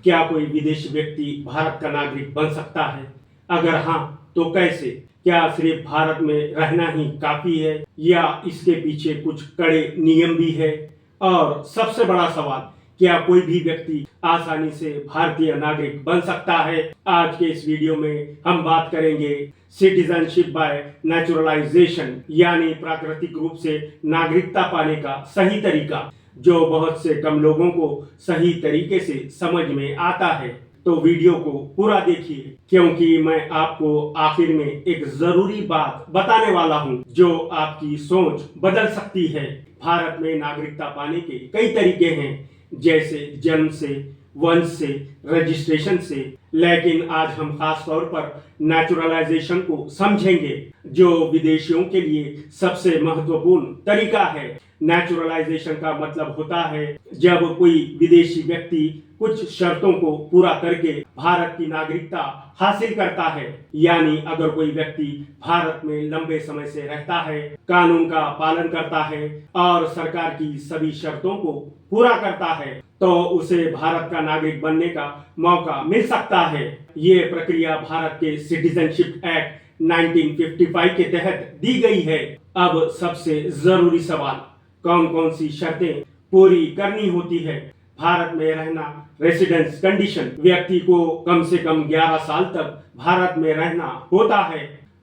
क्या कोई विदेशी व्यक्ति भारत का नागरिक बन सकता है? अगर हाँ, तो कैसे? क्या सिर्फ भारत में रहना ही काफी है या इसके पीछे कुछ कड़े नियम भी है? और सबसे बड़ा सवाल, क्या कोई भी व्यक्ति आसानी से भारतीय नागरिक बन सकता है? आज के इस वीडियो में हम बात करेंगे सिटीजनशिप बाय नेचुरलाइजेशन, यानी प्राकृतिक रूप से नागरिकता पाने का सही तरीका, जो बहुत से कम लोगों को सही तरीके से समझ में आता है। तो वीडियो को पूरा देखिए, क्योंकि मैं आपको आखिर में एक जरूरी बात बताने वाला हूं जो आपकी सोच बदल सकती है। भारत में नागरिकता पाने के कई तरीके हैं, जैसे जन्म से, वंश से, रजिस्ट्रेशन से, लेकिन आज हम खास तौर पर नेचुरलाइजेशन को समझेंगे, जो विदेशियों के लिए सबसे महत्वपूर्ण तरीका है। नेचुरलाइजेशन का मतलब होता है जब कोई विदेशी व्यक्ति कुछ शर्तों को पूरा करके भारत की नागरिकता हासिल करता है। यानी अगर कोई व्यक्ति भारत में लंबे समय से रहता है, कानून का पालन करता है और सरकार की सभी शर्तों को पूरा करता है, तो उसे भारत का नागरिक बनने का मौका मिल सकता है। ये प्रक्रिया भारत के सिटीजनशिप एक्ट 1955 के तहत दी गई है। अब सबसे जरूरी सवाल, कौन कौन सी शर्तें पूरी करनी होती है? भारत में रहना, रेसिडेंस कंडीशन, व्यक्ति को कम से कम 11 साल तक भारत में रहना होता है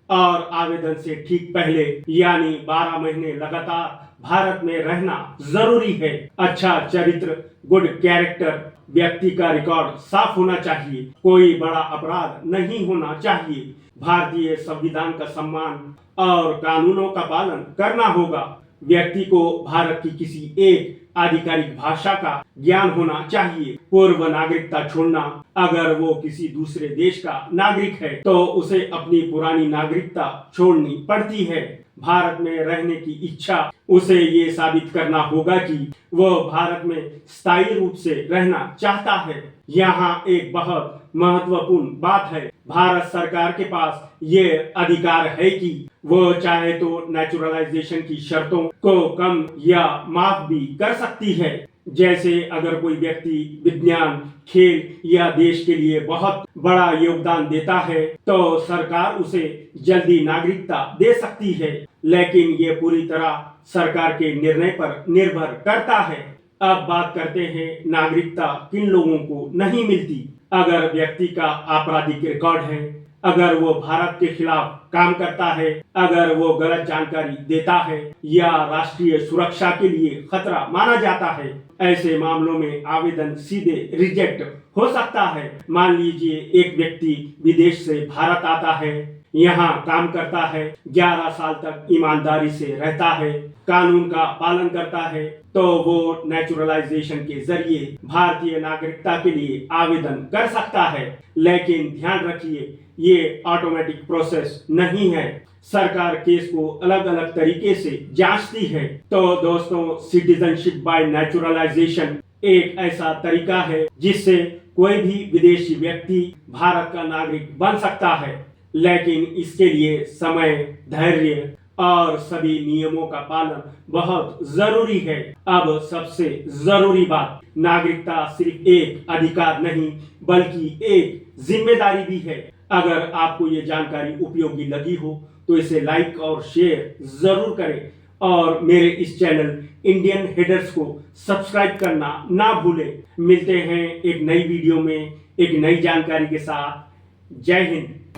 और आवेदन से ठीक पहले यानी 12 महीने लगातार भारत में रहना जरूरी है। अच्छा चरित्र, गुड कैरेक्टर, व्यक्ति का रिकॉर्ड साफ होना चाहिए, कोई बड़ा अपराध नहीं होना चाहिए, भारतीय संविधान का सम्मान और कानूनों का पालन करना होगा, व्यक्ति को भारत की किसी एक आधिकारिक भाषा का ज्ञान होना चाहिए, पूर्व नागरिकता छोड़ना, अगर वो किसी दूसरे देश का नागरिक है तो उसे अपनी पुरानी नागरिकता छोड़नी पड़ती है। भारत में रहने की इच्छा, उसे ये साबित करना होगा कि वह भारत में स्थायी रूप से रहना चाहता है। यहाँ एक बहुत महत्वपूर्ण बात है, भारत सरकार के पास ये अधिकार है कि वो चाहे तो नेचुरलाइजेशन की शर्तों को कम या माफ भी कर सकती है। जैसे अगर कोई व्यक्ति विज्ञान, खेल या देश के लिए बहुत बड़ा योगदान देता है तो सरकार उसे जल्दी नागरिकता दे सकती है, लेकिन ये पूरी तरह सरकार के निर्णय पर निर्भर करता है। अब बात करते हैं नागरिकता किन लोगों को नहीं मिलती। अगर व्यक्ति का आपराधिक रिकॉर्ड है, अगर वो भारत के खिलाफ काम करता है, अगर वो गलत जानकारी देता है या राष्ट्रीय सुरक्षा के लिए खतरा माना जाता है, ऐसे मामलों में आवेदन सीधे रिजेक्ट हो सकता है। मान लीजिए एक व्यक्ति विदेश से भारत आता है, यहाँ काम करता है, 11 साल तक ईमानदारी से रहता है, कानून का पालन करता है, तो वो नेचुरलाइजेशन के जरिए भारतीय नागरिकता के लिए आवेदन कर सकता है। लेकिन ध्यान रखिए, ये ऑटोमेटिक प्रोसेस नहीं है, सरकार केस को अलग अलग तरीके से जांचती है। तो दोस्तों, सिटीजनशिप बाय नेचुरलाइजेशन एक ऐसा तरीका है जिससे कोई भी विदेशी व्यक्ति भारत का नागरिक बन सकता है, लेकिन इसके लिए समय, धैर्य और सभी नियमों का पालन बहुत जरूरी है। अब सबसे जरूरी बात, नागरिकता सिर्फ एक अधिकार नहीं बल्कि एक जिम्मेदारी भी है। अगर आपको ये जानकारी उपयोगी लगी हो तो इसे लाइक और शेयर जरूर करें और मेरे इस चैनल इंडियन हेडर्स को सब्सक्राइब करना ना भूलें। मिलते हैं एक नई वीडियो में एक नई जानकारी के साथ। जय हिंद।